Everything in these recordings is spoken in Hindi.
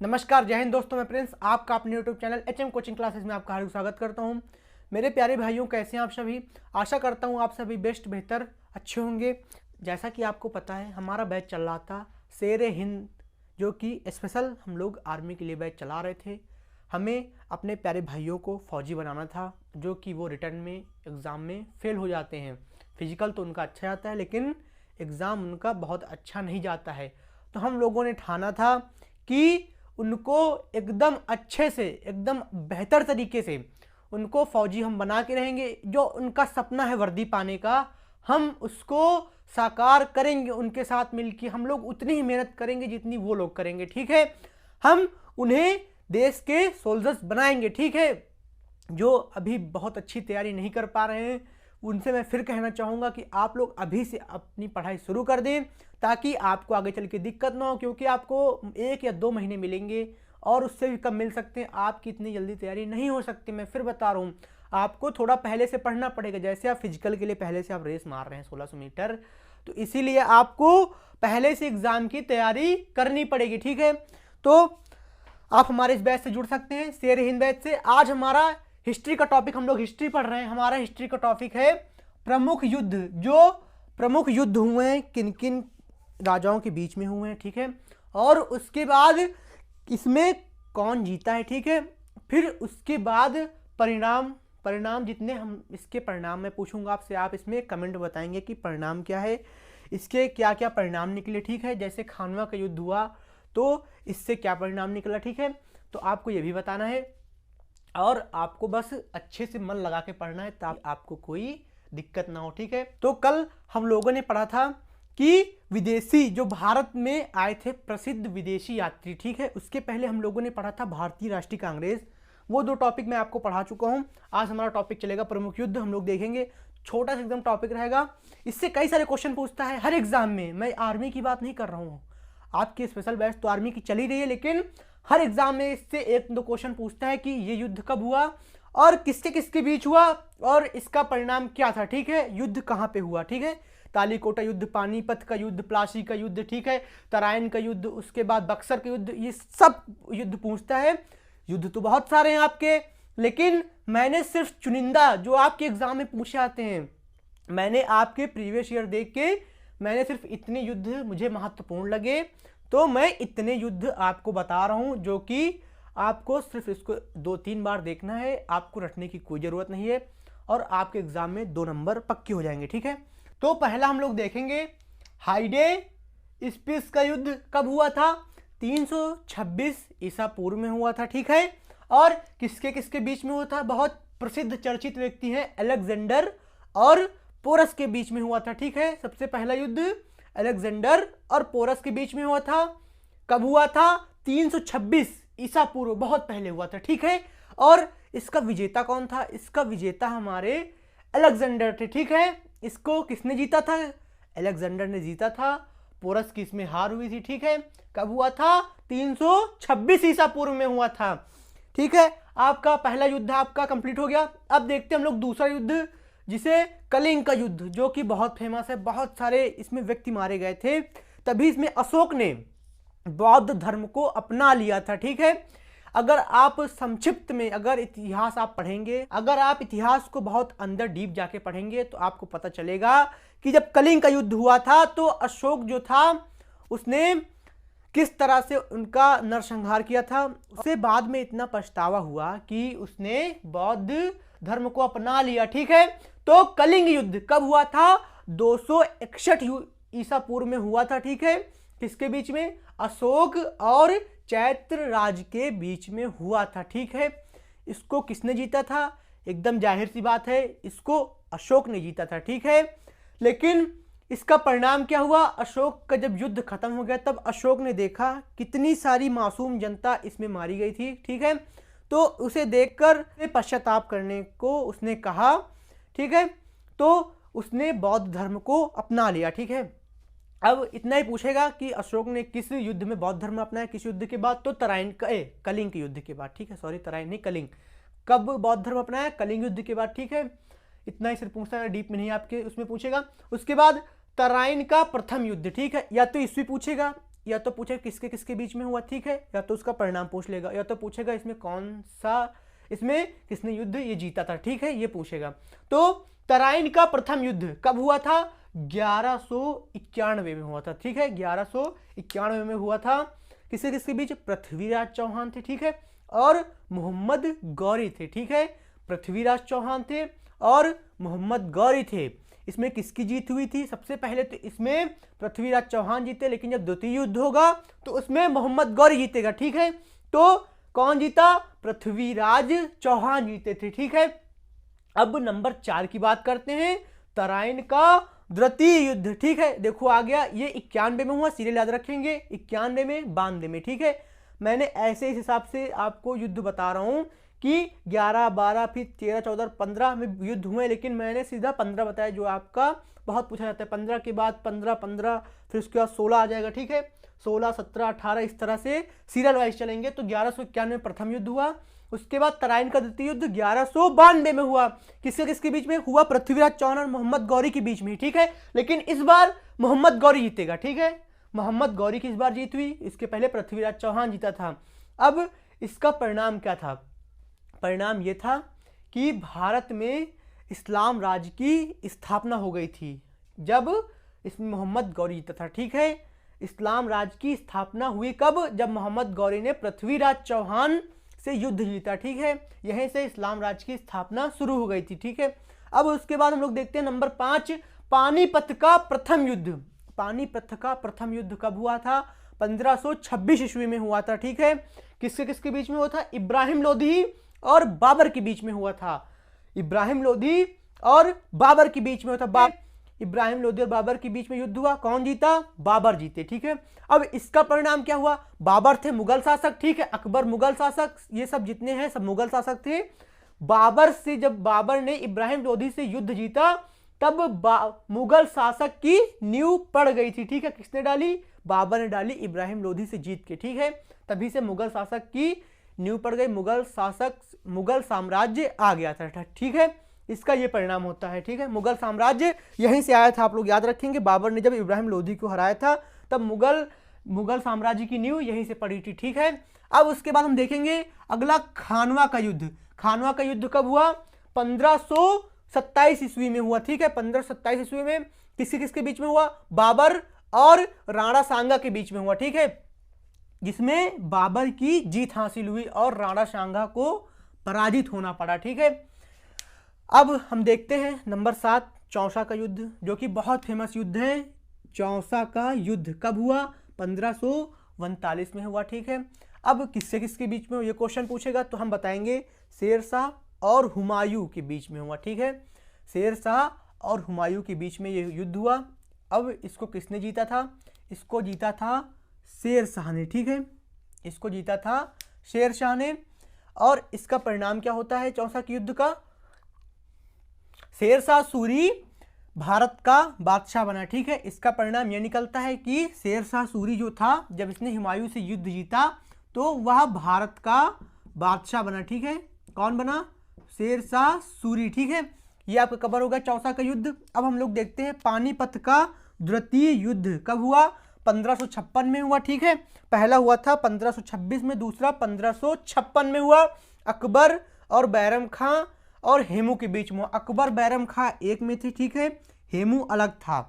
नमस्कार, जय हिंद दोस्तों। मैं प्रिंस आपका अपने YouTube channel HM coaching classes में आपका हार्दिक स्वागत करता हूं। मेरे प्यारे भाइयों, कैसे हैं आप सभी। आशा करता हूं आप सभी बेस्ट बेहतर अच्छे होंगे। जैसा कि आपको पता है, हमारा बैच चल रहा था शेर हिंद, जो कि स्पेशल हम लोग आर्मी के लिए बैच चला रहे थे। हमें अपने प्यारे भाइयों को फौजी बनाना था, जो कि वो रिटर्न में एग्ज़ाम में फेल हो जाते हैं। फिजिकल तो उनका अच्छा जाता है, लेकिन एग्ज़ाम उनका बहुत अच्छा नहीं जाता है। तो हम लोगों ने ठाना था कि उनको एकदम अच्छे से, एकदम बेहतर तरीके से उनको फौजी हम बना के रहेंगे। जो उनका सपना है वर्दी पाने का, हम उसको साकार करेंगे। उनके साथ मिलकर हम लोग उतनी ही मेहनत करेंगे जितनी वो लोग करेंगे, ठीक है। हम उन्हें देश के सोल्जर्स बनाएंगे, ठीक है। जो अभी बहुत अच्छी तैयारी नहीं कर पा रहे हैं, उनसे मैं फिर कहना चाहूँगा कि आप लोग अभी से अपनी पढ़ाई शुरू कर दें, ताकि आपको आगे चल के दिक्कत ना हो। क्योंकि आपको 1 या 2 महीने मिलेंगे और उससे भी कम मिल सकते हैं। आपकी इतनी जल्दी तैयारी नहीं हो सकती। मैं फिर बता रहा हूँ, आपको थोड़ा पहले से पढ़ना पड़ेगा। जैसे आप फिजिकल के लिए पहले से आप रेस मार रहे हैं 1600 मीटर, तो इसीलिए आपको पहले से एग्ज़ाम की तैयारी करनी पड़ेगी, ठीक है। तो आप हमारे इस बैच से जुड़ सकते हैं, शेर हिंद बैच से। आज हमारा हिस्ट्री का टॉपिक, हम लोग हिस्ट्री पढ़ रहे हैं। हमारा हिस्ट्री का टॉपिक है प्रमुख युद्ध। जो प्रमुख युद्ध हुए हैं, किन किन राजाओं के बीच में हुए हैं, ठीक है। और उसके बाद इसमें कौन जीता है, ठीक है। फिर उसके बाद परिणाम जितने, हम इसके परिणाम मैं पूछूंगा आपसे, आप इसमें कमेंट बताएंगे कि परिणाम क्या है, इसके क्या क्या परिणाम निकले, ठीक है। जैसे खानवा का युद्ध हुआ तो इससे क्या परिणाम निकला, ठीक है। तो आपको ये भी बताना है और आपको बस अच्छे से मन लगा के पढ़ना है, ताकि आपको कोई दिक्कत ना हो, ठीक है। तो कल हम लोगों ने पढ़ा था कि विदेशी जो भारत में आए थे, प्रसिद्ध विदेशी यात्री, ठीक है। उसके पहले हम लोगों ने पढ़ा था भारतीय राष्ट्रीय कांग्रेस। वो 2 टॉपिक मैं आपको पढ़ा चुका हूं। आज हमारा टॉपिक चलेगा प्रमुख युद्ध, हम लोग देखेंगे। छोटा सा एकदम टॉपिक रहेगा, इससे कई सारे क्वेश्चन पूछता है हर एग्जाम में। मैं आर्मी की बात नहीं कर रहा हूँ, आपकी स्पेशल बैच तो आर्मी की चली रही है, लेकिन हर एग्जाम में इससे 1-2 क्वेश्चन पूछता है कि ये युद्ध कब हुआ और किसके किसके बीच हुआ और इसका परिणाम क्या था, ठीक है। युद्ध कहाँ पे हुआ, ठीक है। तालीकोटा युद्ध, पानीपत का युद्ध, प्लासी का युद्ध, ठीक है, तराइन का युद्ध, उसके बाद बक्सर का युद्ध, ये सब युद्ध पूछता है। युद्ध तो बहुत सारे हैं आपके, लेकिन मैंने सिर्फ चुनिंदा जो आपके एग्जाम में पूछे आते हैं, मैंने आपके प्रीवियस ईयर देख के मैंने सिर्फ इतने युद्ध मुझे महत्वपूर्ण लगे, तो मैं इतने युद्ध आपको बता रहा हूं, जो कि आपको सिर्फ इसको 2-3 बार देखना है। आपको रटने की कोई ज़रूरत नहीं है और आपके एग्जाम में 2 नंबर पक्के हो जाएंगे, ठीक है। तो पहला हम लोग देखेंगे हाइडे स्पिस का युद्ध कब हुआ था। 326 ईसा पूर्व में हुआ था, ठीक है। और किसके किसके बीच में हुआ था, बहुत प्रसिद्ध चर्चित व्यक्ति हैं अलेक्जेंडर और पोरस के बीच में हुआ था, ठीक है। सबसे पहला युद्ध अलेक्जेंडर और पोरस के बीच में हुआ था। कब हुआ था, 326 ईसा पूर्व, बहुत पहले हुआ था, ठीक है। और इसका विजेता कौन था, इसका विजेता हमारे अलेक्जेंडर थे, ठीक है। इसको किसने जीता था, अलेक्जेंडर ने जीता था। पोरस की इसमें हार हुई थी, ठीक है। कब हुआ था, 326 ईसा पूर्व में हुआ था, ठीक है। आपका पहला युद्ध आपका कंप्लीट हो गया। अब देखते हैं हम लोग दूसरा युद्ध, जिसे कलिंग का युद्ध, जो कि बहुत फेमस है। बहुत सारे इसमें व्यक्ति मारे गए थे, तभी इसमें अशोक ने बौद्ध धर्म को अपना लिया था, ठीक है। अगर आप संक्षिप्त में, अगर इतिहास आप पढ़ेंगे, अगर आप इतिहास को बहुत अंदर डीप जाके पढ़ेंगे, तो आपको पता चलेगा कि जब कलिंग का युद्ध हुआ था, तो अशोक जो था उसने किस तरह से उनका नरसंहार किया था। उससे बाद में इतना पछतावा हुआ कि उसने बौद्ध धर्म को अपना लिया, ठीक है। तो कलिंग युद्ध कब हुआ था, 261 ईसा पूर्व में हुआ था, ठीक है। किसके बीच में, अशोक और चैत्र राज के बीच में हुआ था, ठीक है। इसको किसने जीता था, एकदम जाहिर सी बात है, इसको अशोक ने जीता था, ठीक है। लेकिन इसका परिणाम क्या हुआ, अशोक का जब युद्ध खत्म हो गया, तब अशोक ने देखा कितनी सारी मासूम जनता इसमें मारी गई थी, ठीक है। तो उसे देखकर पश्चाताप करने को उसने कहा, ठीक है। तो उसने बौद्ध धर्म को अपना लिया, ठीक है। अब इतना ही पूछेगा कि अशोक ने किस युद्ध में बौद्ध धर्म अपनाया, किस युद्ध के बाद, तो कलिंग के युद्ध के बाद, ठीक है। सॉरी, तराइन नहीं, कलिंग। कब बौद्ध धर्म अपनाया, कलिंग युद्ध के बाद, ठीक है। इतना ही सिर्फ पूछता है, डीप में नहीं आपके उसमें पूछेगा। उसके बाद तराइन का प्रथम युद्ध, ठीक है। या तो ईस्वी पूछेगा या तो पूछेगा किसके किसके बीच में हुआ, ठीक है, या तो उसका परिणाम पूछ लेगा, या तो पूछेगा इसमें कौन सा, इसमें किसने युद्ध ये जीता था, ठीक है, ये पूछेगा। तो तराइन का प्रथम युद्ध कब हुआ था? 1191 में हुआ था, ठीक है, 1191 में हुआ था। किसके किसके बीच? पृथ्वीराज चौहान थे, ठीक है, और मोहम्मद गौरी थे, ठीक है, पृथ्वीराज चौहान थे और मोहम्मद गौरी थे। इसमें किसकी जीत हुई थी? सबसे पहले तो इसमें पृथ्वीराज चौहान जीते, लेकिन जब द्वितीय युद्ध होगा तो उसमें मोहम्मद गौरी जीतेगा, ठीक है। तो कौन जीता? पृथ्वीराज चौहान जीते थे, ठीक है। अब नंबर 4 की बात करते हैं, तराइन का द्वितीय युद्ध, ठीक है। देखो आ गया, ये 91 में हुआ, सीरियल याद रखेंगे, 91 में, 92 में, ठीक है। मैंने ऐसे इस हिसाब से आपको युद्ध बता रहा हूं कि 11, 12, फिर 13, 14, 15 में युद्ध हुए, लेकिन मैंने सीधा 15 बताया, जो आपका बहुत पूछा जाता है। 15 के बाद 15, 15, फिर उसके बाद 16 आ जाएगा, ठीक है, 16, 17, 18, इस तरह से सीरियल वाइज चलेंगे। तो 1191 में प्रथम युद्ध हुआ, उसके बाद तराइन का द्वितीय युद्ध 1192 में हुआ। किसके किसके बीच में हुआ? पृथ्वीराज चौहान और मोहम्मद गौरी के बीच में, ठीक है। लेकिन इस बार मोहम्मद गौरी जीतेगा, ठीक है, मोहम्मद गौरी की इस बार जीत हुई, इसके पहले पृथ्वीराज चौहान जीता था। अब इसका परिणाम क्या था? परिणाम यह था कि भारत में इस्लाम राज्य की स्थापना हो गई थी जब इसमें मोहम्मद गौरी जीता था, ठीक है। इस्लाम राज्य की स्थापना हुई कब? जब मोहम्मद गौरी ने पृथ्वीराज चौहान से युद्ध जीता, ठीक है। यहीं से इस्लाम राज्य की स्थापना शुरू हो गई थी, ठीक है। अब उसके बाद हम लोग देखते हैं नंबर 5, पानीपत का प्रथम युद्ध। पानीपत का प्रथम युद्ध कब हुआ था? 1526 ईस्वी में हुआ था, ठीक है। किसके किसके बीच में हुआ था? इब्राहिम लोधी और बाबर के बीच में हुआ था। इब्राहिम लोधी और बाबर के बीच में हुआ था। इब्राहिम लोधी और बाबर के बीच में युद्ध हुआ, कौन जीता? बाबर जीते, ठीक है। अब इसका परिणाम क्या हुआ? बाबर थे मुगल शासक, ठीक है, अकबर मुगल शासक, ये सब जितने हैं सब मुगल शासक थे। बाबर से, जब बाबर ने इब्राहिम लोधी से युद्ध जीता, तब मुगल शासक की नींव पड़ गई थी, ठीक है। किसने डाली? बाबर ने डाली, इब्राहिम लोधी से जीत के, ठीक है। तभी से मुगल शासक की नींव पड़ गई, मुगल साम्राज्य आ गया था, ठीक है। इसका ये परिणाम होता है, ठीक है। मुगल साम्राज्य यहीं से आया था, आप लोग याद रखेंगे। बाबर ने जब इब्राहिम लोधी को हराया था, तब मुगल साम्राज्य की नींव यहीं से पड़ी थी, ठीक है। अब उसके बाद हम देखेंगे अगला, खानवा का युद्ध। खानवा का युद्ध कब हुआ? 1527 ईस्वी में हुआ, ठीक है। 1527 ईस्वी में किसके किसके बीच में हुआ? बाबर और राणा सांगा के बीच में हुआ, ठीक है, जिसमें बाबर की जीत हासिल हुई और राणा सांगा को पराजित होना पड़ा, ठीक है। अब हम देखते हैं नंबर 7, चौसा का युद्ध, जो कि बहुत फेमस युद्ध है। चौसा का युद्ध कब हुआ? 1539 में हुआ, ठीक है। अब किससे किसके बीच में ये क्वेश्चन पूछेगा तो हम बताएंगे शेरशाह और हुमायूं के बीच में हुआ, ठीक है। शेरशाह और हुमायूं के बीच में ये युद्ध हुआ। अब इसको किसने जीता था? इसको जीता था शेरशाह ने, ठीक है, इसको जीता था शेरशाह ने। और इसका परिणाम क्या होता है चौसा के युद्ध का? शेरशाह सूरी भारत का बादशाह बना, ठीक है। इसका परिणाम यह निकलता है कि शेरशाह सूरी जो था, जब इसने हुमायूं से युद्ध जीता तो वह भारत का बादशाह बना, ठीक है। कौन बना? शेरशाह सूरी, ठीक है। ये आपका कवर होगा चौसा का युद्ध। अब हम लोग देखते हैं पानीपत का द्वितीय युद्ध कब हुआ? 1556 में हुआ, ठीक है। पहला हुआ था 1526 में, दूसरा 1556 में हुआ। अकबर और बैरम खां और हेमू के बीच में। अकबर बैरम खां एक में थे, ठीक है, हेमू अलग था।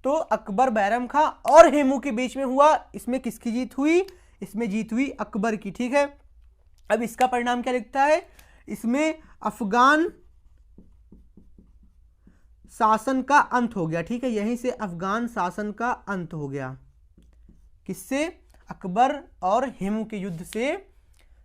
तो अकबर बैरम खां और हेमू के बीच में हुआ। इसमें किसकी जीत हुई? इसमें जीत हुई अकबर की, ठीक है। अब इसका परिणाम क्या लिखता है? इसमें अफगान शासन का अंत हो गया, ठीक है। यहीं से अफगान शासन का अंत हो गया। किससे? अकबर और हेमू के युद्ध से।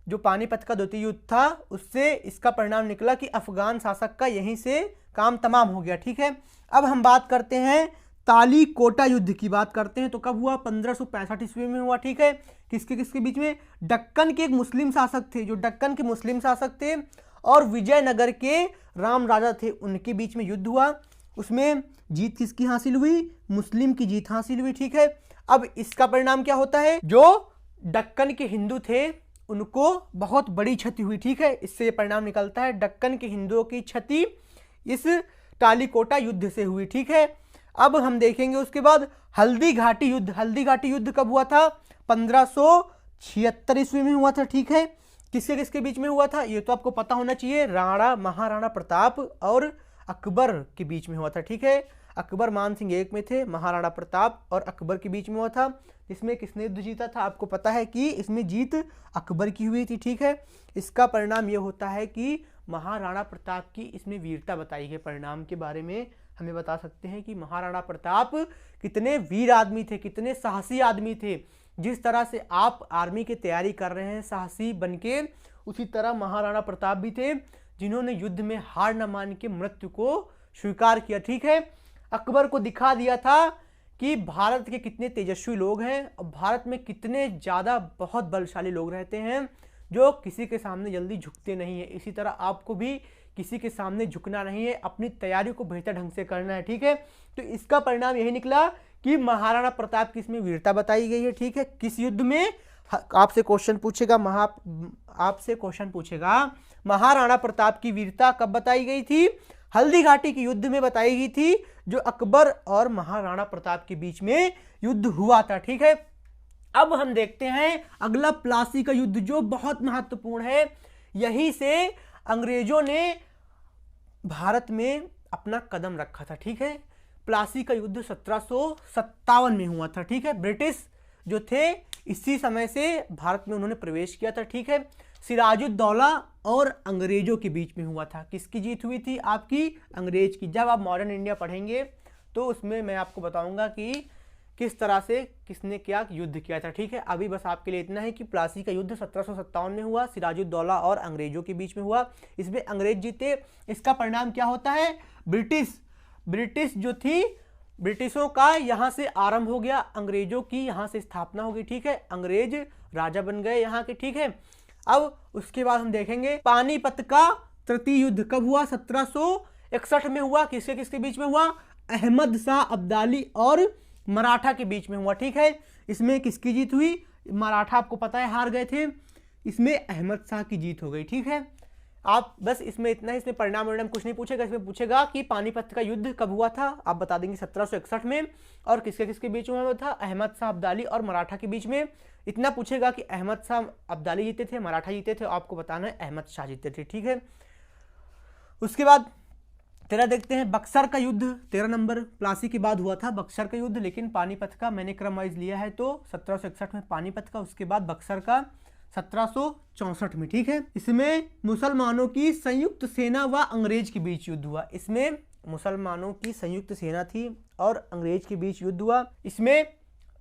जो पानीपत का द्वितीय युद्ध था उससे इसका परिणाम निकला कि अफगान शासक का यहीं से काम तमाम हो गया, ठीक है। अब हम बात करते हैं तालीकोटा युद्ध की बात करते हैं। तो कब हुआ? 1565 ईस्वी में हुआ, ठीक है। किसके किसके बीच में? दक्कन के एक मुस्लिम शासक थे, जो दक्कन के मुस्लिम शासक थे, और विजयनगर के राम राजा थे, उनके बीच में युद्ध हुआ। उसमें जीत किसकी हासिल हुई? मुस्लिम की जीत हासिल हुई, ठीक है। अब इसका परिणाम क्या होता है? जो दक्कन के हिंदू थे उनको बहुत बड़ी क्षति हुई, ठीक है। इससे परिणाम निकलता है दक्कन के हिंदुओं की क्षति इस तालीकोटा युद्ध से हुई, ठीक है। अब हम देखेंगे उसके बाद हल्दी घाटी युद्ध। हल्दी घाटी युद्ध कब हुआ था? 1576 ईस्वी में हुआ था, ठीक है। किसके किसके बीच में हुआ था ये तो आपको पता होना चाहिए, महाराणा प्रताप और अकबर के बीच में हुआ था, ठीक है। अकबर मानसिंह एक में थे, महाराणा प्रताप और अकबर के बीच में हुआ था। इसमें किसने युद्ध जीता था? आपको पता है कि इसमें जीत अकबर की हुई थी, ठीक है। इसका परिणाम यह होता है कि महाराणा प्रताप की इसमें वीरता बताई गई। परिणाम के बारे में हमें बता सकते हैं कि महाराणा प्रताप कितने वीर आदमी थे, कितने साहसी आदमी थे। जिस तरह से आप आर्मी की तैयारी कर रहे हैं साहसी बनके, उसी तरह महाराणा प्रताप भी थे जिन्होंने युद्ध में हार न मान के मृत्यु को स्वीकार किया, ठीक है। अकबर को दिखा दिया था कि भारत के कितने तेजस्वी लोग हैं और भारत में कितने ज़्यादा बहुत बलशाली लोग रहते हैं जो किसी के सामने जल्दी झुकते नहीं है। इसी तरह आपको भी किसी के सामने झुकना नहीं है, अपनी तैयारी को बेहतर ढंग से करना है, ठीक है। तो इसका परिणाम यही निकला कि महाराणा प्रताप की इसमें वीरता बताई गई है, ठीक है। किस युद्ध में? आपसे क्वेश्चन पूछेगा महाराणा प्रताप की वीरता कब बताई गई थी? हल्दी घाटी के युद्ध में बताई गई थी, जो अकबर और महाराणा प्रताप के बीच में युद्ध हुआ था, ठीक है। अब हम देखते हैं अगला प्लासी का युद्ध, जो बहुत महत्वपूर्ण है। यहीं से अंग्रेजों ने भारत में अपना कदम रखा था, ठीक है। प्लासी का युद्ध 1757 में हुआ था, ठीक है। ब्रिटिश जो थे इसी समय से भारत में उन्होंने प्रवेश किया था, ठीक है। सिराजुद्दौला और अंग्रेजों के बीच में हुआ था। किसकी जीत हुई थी? आपकी अंग्रेज की। जब आप मॉडर्न इंडिया पढ़ेंगे तो उसमें मैं आपको बताऊंगा कि किस तरह से किसने क्या युद्ध किया था, ठीक है। अभी बस आपके लिए इतना है कि प्लासी का युद्ध 1757 में हुआ, सिराजुद्दौला और अंग्रेजों के बीच में हुआ। इसमें अंग्रेज जीते। इसका परिणाम क्या होता है? ब्रिटिश जो थी, ब्रिटिशों का यहाँ से आरंभ हो गया, अंग्रेजों की यहाँ से स्थापना हो गई, ठीक है। अंग्रेज राजा बन गए यहाँ के, ठीक है। अब उसके बाद हम देखेंगे पानीपत का तृतीय युद्ध कब हुआ? 1761 में हुआ। किसके किसके बीच में हुआ? अहमद शाह अब्दाली और मराठा के बीच में हुआ, ठीक है। इसमें किसकी जीत हुई? मराठा आपको पता है हार गए थे, इसमें अहमद शाह की जीत हो गई, ठीक है। आप बस इसमें इतना ही, इसमें परिणाम कुछ नहीं पूछेगा। इसमें पूछेगा कि पानीपत का युद्ध कब हुआ था, आप बता देंगे 1761 में, और किसके किसके बीच में हुआ था? अहमद शाह अब्दाली और मराठा के बीच में। इतना पूछेगा कि अहमद शाह अब्दाली जीते थे, मराठा जीते थे, आपको बताना है अहमद शाह जीते थे, ठीक है। उसके बाद 13 देखते हैं बक्सर का युद्ध। 13 नंबर प्लासी के बाद हुआ था बक्सर का युद्ध, लेकिन पानीपत का मैंने क्रम वाइज लिया है, तो 1761 में पानीपत का, उसके बाद बक्सर का 1764 में, ठीक है। इसमें मुसलमानों की संयुक्त सेना व अंग्रेज के बीच युद्ध हुआ। इसमें मुसलमानों की संयुक्त सेना थी और अंग्रेज के बीच युद्ध हुआ। इसमें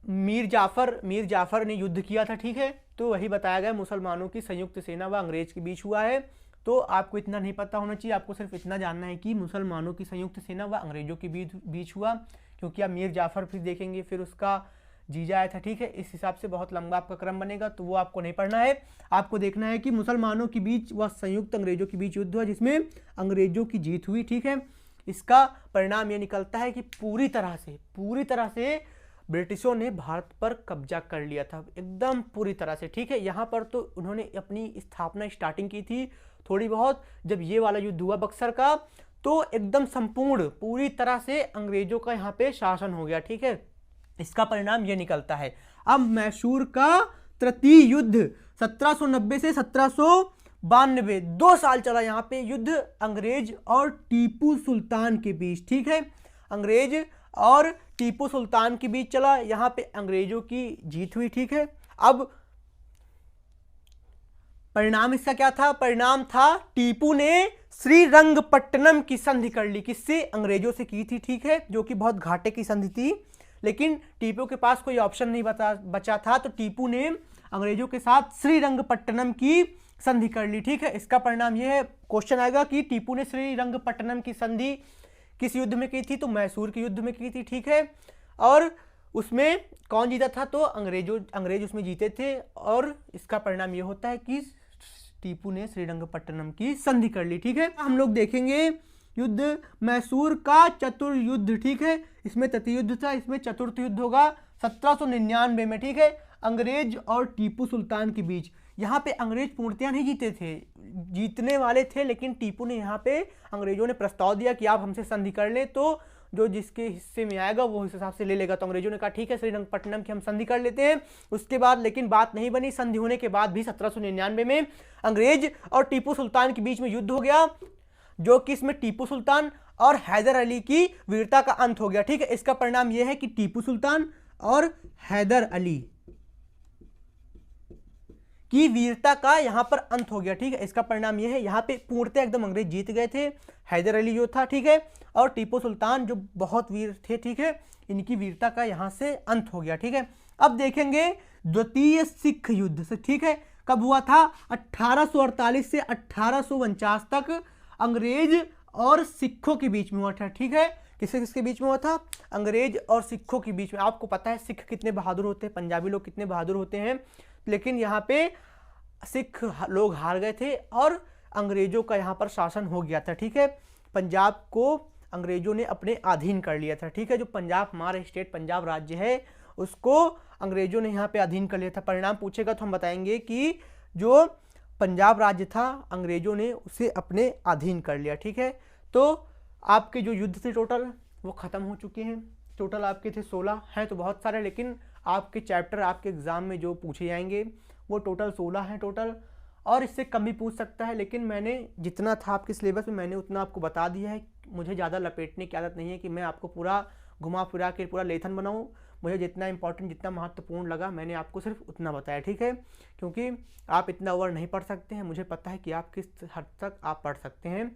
मीर जाफर ने युद्ध किया था, ठीक है। तो वही बताया गया, मुसलमानों की संयुक्त सेना व अंग्रेज के बीच हुआ है। तो आपको इतना नहीं पता होना चाहिए, आपको सिर्फ इतना जानना है कि मुसलमानों की संयुक्त सेना व अंग्रेजों के बीच हुआ, क्योंकि आप मीर जाफर फिर देखेंगे, फिर उसका जीजा आया था, ठीक है। इस हिसाब से बहुत लंबा आपका क्रम बनेगा, तो वो आपको नहीं पढ़ना है। आपको देखना है कि मुसलमानों के बीच व संयुक्त अंग्रेजों के बीच युद्ध हुआ, जिसमें अंग्रेजों की जीत हुई, ठीक है। इसका परिणाम ये निकलता है कि पूरी तरह से ब्रिटिशों ने भारत पर कब्जा कर लिया था, एकदम पूरी तरह से, ठीक है। यहाँ पर तो उन्होंने अपनी स्थापना स्टार्टिंग की थी थोड़ी बहुत, जब ये वाला युद्ध हुआ बक्सर का, तो एकदम संपूर्ण पूरी तरह से अंग्रेजों का यहाँ पे शासन हो गया, ठीक है। इसका परिणाम यह निकलता है। अब मैसूर का तृतीय युद्ध 1790 से 1792, 2 साल चला यहाँ पे युद्ध अंग्रेज और टीपू सुल्तान के बीच, ठीक है। अंग्रेज और टीपू सुल्तान के बीच चला, यहाँ पे अंग्रेजों की जीत हुई, ठीक है। अब परिणाम इसका क्या था? परिणाम था टीपू ने श्रीरंगपट्टनम की संधि कर ली। किससे? अंग्रेजों से की थी, ठीक है, जो कि बहुत घाटे की संधि थी, लेकिन टीपू के पास कोई ऑप्शन नहीं बचा था, तो टीपू ने अंग्रेजों के साथ श्रीरंगपट्टनम की संधि कर ली, ठीक है। इसका परिणाम यह है, क्वेश्चन आएगा कि टीपू ने श्रीरंगपट्टनम की संधि किस युद्ध में की थी? तो मैसूर के युद्ध में की थी, ठीक है। और उसमें कौन जीता था? तो अंग्रेज उसमें जीते थे, और इसका परिणाम यह होता है कि टीपू ने श्रीरंगपट्टनम की संधि कर ली, ठीक है। हम लोग देखेंगे युद्ध मैसूर का चतुर्युद्ध, ठीक है। इसमें तृतीय युद्ध था, इसमें चतुर्थ युद्ध होगा 1799 में, ठीक है, अंग्रेज और टीपू सुल्तान के बीच। यहाँ पे अंग्रेज पूर्णतया नहीं जीते थे, जीतने वाले थे, लेकिन टीपू ने यहाँ पे अंग्रेजों ने प्रस्ताव दिया कि आप हमसे संधि कर लें, तो जो जिसके हिस्से में आएगा वो इस हिसाब से ले लेगा। तो अंग्रेजों ने कहा ठीक है श्रीरंगपट्टनम की हम संधि कर लेते हैं। उसके बाद लेकिन बात नहीं बनी। संधि होने के बाद भी 1799 में अंग्रेज और टीपू सुल्तान के बीच में युद्ध हो गया, जो कि इसमें टीपू सुल्तान और हैदर अली की वीरता का अंत हो गया। ठीक है, इसका परिणाम यह है कि टीपू सुल्तान और हैदर अली की वीरता का यहां पर अंत हो गया। ठीक है, इसका परिणाम यह है, यहां पे पूर्णतः एकदम अंग्रेज जीत गए थे। हैदर अली जो था, ठीक है, और टीपू सुल्तान जो बहुत वीर थे, ठीक है, इनकी वीरता का यहां से अंत हो गया। ठीक है, अब देखेंगे द्वितीय सिख युद्ध से। ठीक है, कब हुआ था? 1848 से 1849 तक अंग्रेज और सिखों के बीच में हुआ था। ठीक है, किसके किसके बीच में हुआ था? अंग्रेज और सिखों के बीच में। आपको पता है सिख कितने बहादुर होते हैं, पंजाबी लोग कितने बहादुर होते हैं, लेकिन यहाँ पे सिख लोग हार गए थे और अंग्रेजों का यहाँ पर शासन हो गया था। ठीक है, पंजाब को अंग्रेजों ने अपने अधीन कर लिया था। ठीक है, जो पंजाब हमारा स्टेट पंजाब राज्य है उसको अंग्रेजों ने यहाँ पे अधीन कर लिया था। परिणाम पूछेगा तो हम बताएंगे कि जो पंजाब राज्य था अंग्रेजों ने उसे अपने अधीन कर लिया। ठीक है, तो आपके जो युद्ध थे टोटल वो ख़त्म हो चुके हैं। टोटल आपके थे 16 हैं, तो बहुत सारे, लेकिन आपके चैप्टर आपके एग्ज़ाम में जो पूछे जाएंगे वो टोटल 16 हैं टोटल, और इससे कम भी पूछ सकता है। लेकिन मैंने जितना था आपके सिलेबस में मैंने उतना आपको बता दिया है। मुझे ज़्यादा लपेटने की आदत नहीं है कि मैं आपको पूरा घुमा फिरा के पूरा लेसन बनाऊँ। मुझे जितना इंपॉर्टेंट जितना महत्वपूर्ण लगा मैंने आपको सिर्फ उतना बताया। ठीक है, क्योंकि आप इतना ओवर नहीं पढ़ सकते हैं, मुझे पता है कि आप किस हद तक आप पढ़ सकते हैं,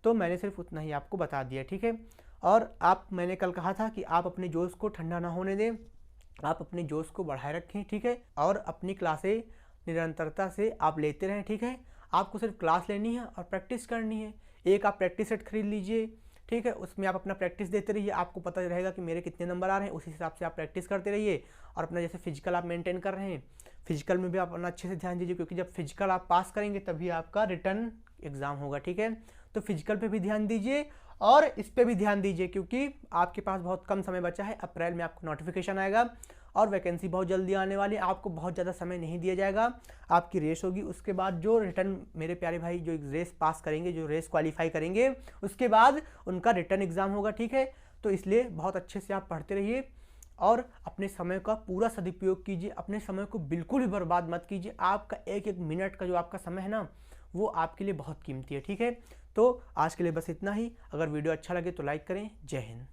तो मैंने सिर्फ उतना ही आपको बता दिया। ठीक है, और मैंने कल कहा था कि आप अपने जोश को ठंडा ना होने दें, आप अपने जोश को बढ़ाए रखें। ठीक है, और अपनी क्लासें निरंतरता से आप लेते रहें। ठीक है, आपको सिर्फ क्लास लेनी है और प्रैक्टिस करनी है। एक आप प्रैक्टिस सेट खरीद लीजिए। ठीक है, उसमें आप अपना प्रैक्टिस देते रहिए, आपको पता रहेगा कि मेरे कितने नंबर आ रहे हैं, उसी हिसाब से आप प्रैक्टिस करते रहिए। और अपना जैसे फिजिकल आप मेंटेन कर रहे हैं, फिजिकल में भी आप अपना अच्छे से ध्यान दीजिए, क्योंकि जब फिजिकल आप पास करेंगे तभी आपका रिटर्न एग्ज़ाम होगा। ठीक है, तो फिजिकल पे भी ध्यान दीजिए और इस पे भी ध्यान दीजिए, क्योंकि आपके पास बहुत कम समय बचा है। अप्रैल में आपको नोटिफिकेशन आएगा और वैकेंसी बहुत जल्दी आने वाली है। आपको बहुत ज़्यादा समय नहीं दिया जाएगा, आपकी रेस होगी। उसके बाद जो रिटर्न मेरे प्यारे भाई जो रेस पास करेंगे, जो रेस क्वालिफाई करेंगे, उसके बाद उनका रिटर्न एग्ज़ाम होगा। ठीक है, तो इसलिए बहुत अच्छे से आप पढ़ते रहिए और अपने समय का पूरा सदुपयोग कीजिए। अपने समय को बिल्कुल भी बर्बाद मत कीजिए। आपका एक एक मिनट का जो आपका समय है ना, वो आपके लिए बहुत कीमती है। ठीक है, तो आज के लिए बस इतना ही। अगर वीडियो अच्छा लगे तो लाइक करें। जय हिंद।